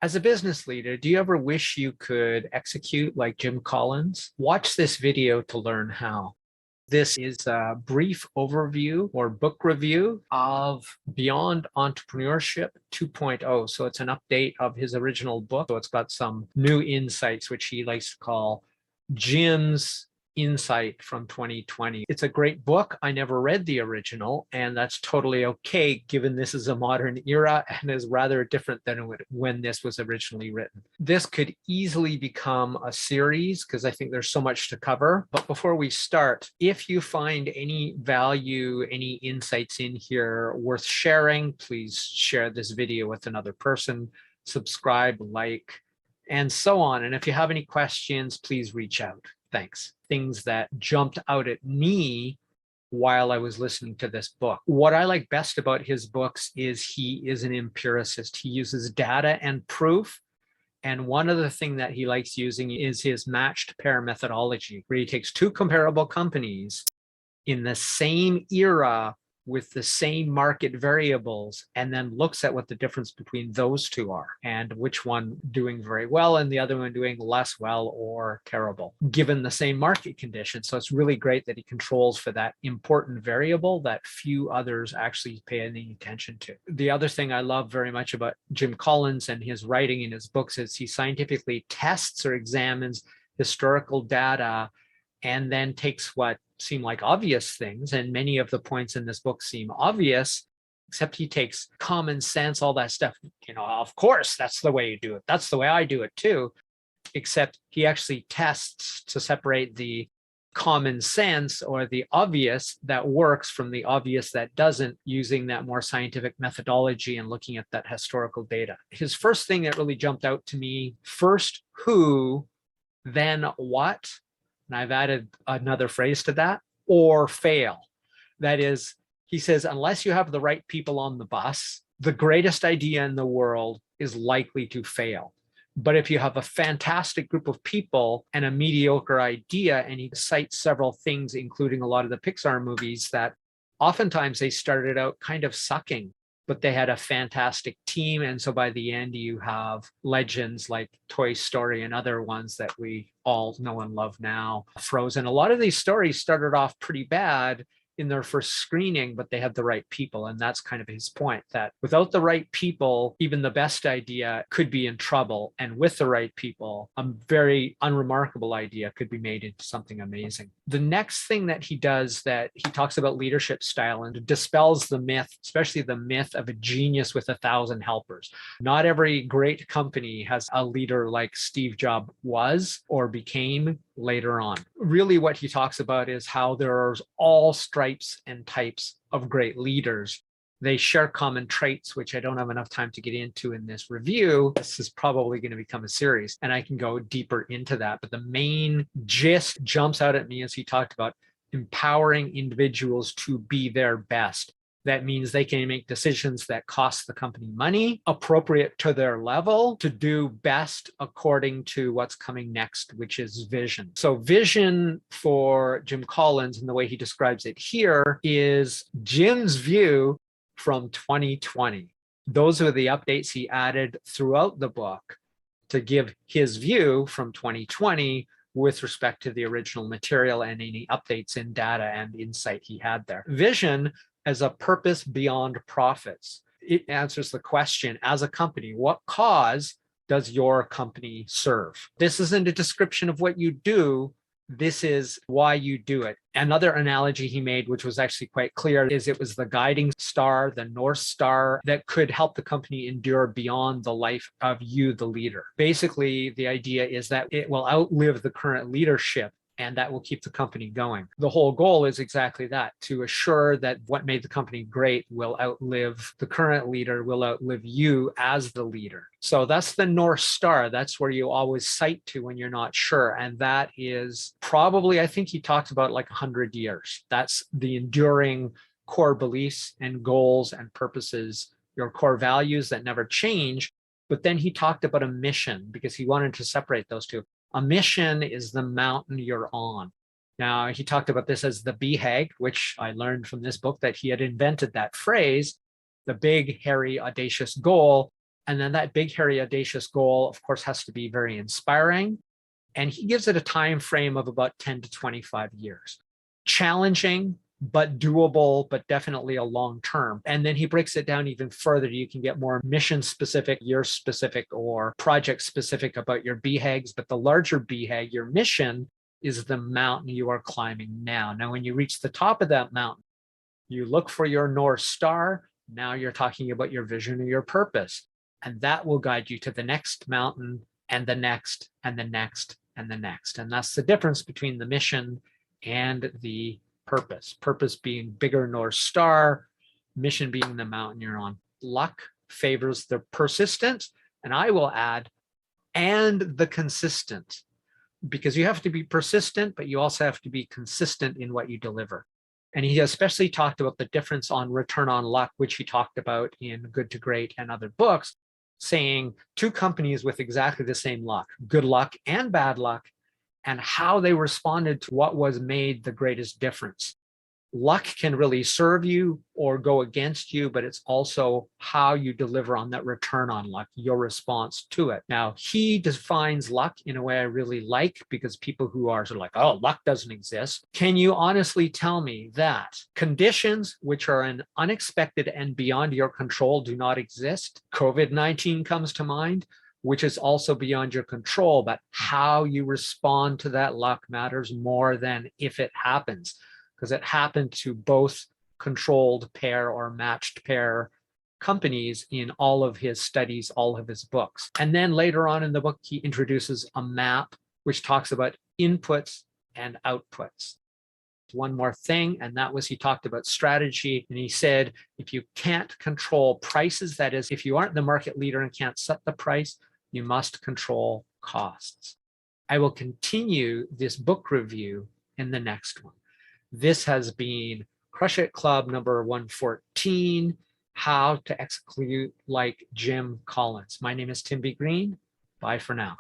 As a business leader, do you ever wish you could execute like Jim Collins? Watch this video to learn how. This is a brief overview or book review of Beyond Entrepreneurship 2.0. So it's an update of his original book. So it's got some new insights, which he likes to call Jim's insight from 2020. It's a great book. I never read the original, and that's totally okay, given this is a modern era and is rather different than when this was originally written. This could easily become a series because I think there's so much to cover. But before we start, if you find any value, any insights in here worth sharing, please share this video with another person, subscribe, like, and so on. And if you have any questions, please reach out. Thanks. Things that jumped out at me while I was listening to this book. What I like best about his books is he is an empiricist. He uses data and proof. And one of the things that he likes using is his matched pair methodology, where he takes two comparable companies in the same era with the same market variables, and then looks at what the difference between those two are and which one doing very well and the other one doing less well or terrible, given the same market conditions. So it's really great that he controls for that important variable that few others actually pay any attention to. The other thing I love very much about Jim Collins and his writing in his books is he scientifically tests or examines historical data and then takes what seem like obvious things, and many of the points in this book seem obvious, except he takes common sense, all that stuff. Of course, that's the way you do it. That's the way I do it too. Except he actually tests to separate the common sense or the obvious that works from the obvious that doesn't, using that more scientific methodology and looking at that historical data. His first thing that really jumped out to me, first who, then what, and I've added another phrase to that, or fail. That is, he says, unless you have the right people on the bus, the greatest idea in the world is likely to fail. But if you have a fantastic group of people and a mediocre idea, and he cites several things, including a lot of the Pixar movies, that oftentimes they started out kind of sucking, but they had a fantastic team. And so by the end, you have legends like Toy Story and other ones that we all know and love now. Frozen. A lot of these stories started off pretty bad in their first screening, but they had the right people. And that's kind of his point, that without the right people, even the best idea could be in trouble. And with the right people, a very unremarkable idea could be made into something amazing. The next thing that he does, that he talks about leadership style and dispels the myth, especially the myth of a genius with 1,000 helpers. Not every great company has a leader like Steve Jobs was or became later on. Really what he talks about is how there are all stripes and types of great leaders. They share common traits, which I don't have enough time to get into in this review. This is probably going to become a series, and I can go deeper into that. But the main gist jumps out at me as he talked about empowering individuals to be their best. That means they can make decisions that cost the company money, appropriate to their level, to do best according to what's coming next, which is vision. So vision for Jim Collins, and the way he describes it here, is Jim's view from 2020. Those are the updates he added throughout the book to give his view from 2020 with respect to the original material and any updates in data and insight he had there. Vision as a purpose beyond profits. It answers the question, as a company, what cause does your company serve? This isn't a description of what you do. This is why you do it. Another analogy he made, which was actually quite clear, is it was the guiding star, the North Star, that could help the company endure beyond the life of you, the leader. Basically, the idea is that it will outlive the current leadership, and that will keep the company going. The whole goal is exactly that, to assure that what made the company great will outlive the current leader, will outlive you as the leader. So that's the North Star. That's where you always cite to when you're not sure. And that is probably, I think he talks about like 100 years. That's the enduring core beliefs and goals and purposes, your core values that never change. But then he talked about a mission because he wanted to separate those two. A mission is the mountain you're on. Now, he talked about this as the BHAG, which I learned from this book that he had invented that phrase, the big, hairy, audacious goal. And then that big, hairy, audacious goal, of course, has to be very inspiring. And he gives it a time frame of about 10 to 25 years. Challenging, but doable, but definitely a long term. And then he breaks it down even further. You can get more mission specific, year specific, or project specific about your BHAGs. But the larger BHAG, your mission, is the mountain you are climbing now. Now, when you reach the top of that mountain, you look for your North Star. Now you're talking about your vision or your purpose. And that will guide you to the next mountain and the next and the next and the next. And that's the difference between the mission and the purpose. Purpose being bigger North Star, mission being the mountain you're on. Luck favors the persistent, and I will add, and the consistent, because you have to be persistent, but you also have to be consistent in what you deliver. And he especially talked about the difference on return on luck, which he talked about in Good to Great and other books, saying two companies with exactly the same luck, good luck and bad luck, and how they responded to what was made the greatest difference. Luck can really serve you or go against you, but it's also how you deliver on that return on luck, your response to it. Now, he defines luck in a way I really like, because people who are sort of like, oh, luck doesn't exist. Can you honestly tell me that conditions which are an unexpected and beyond your control do not exist? COVID-19 comes to mind, which is also beyond your control, but how you respond to that luck matters more than if it happens, because it happened to both controlled pair or matched pair companies in all of his studies, all of his books. And then later on in the book, he introduces a map which talks about inputs and outputs. One more thing, and that was he talked about strategy. And he said, if you can't control prices, that is, if you aren't the market leader and can't set the price, you must control costs. I will continue this book review in the next one. This has been Crush It Club number 114, How to Execute Like Jim Collins. My name is Tim B. Green. Bye for now.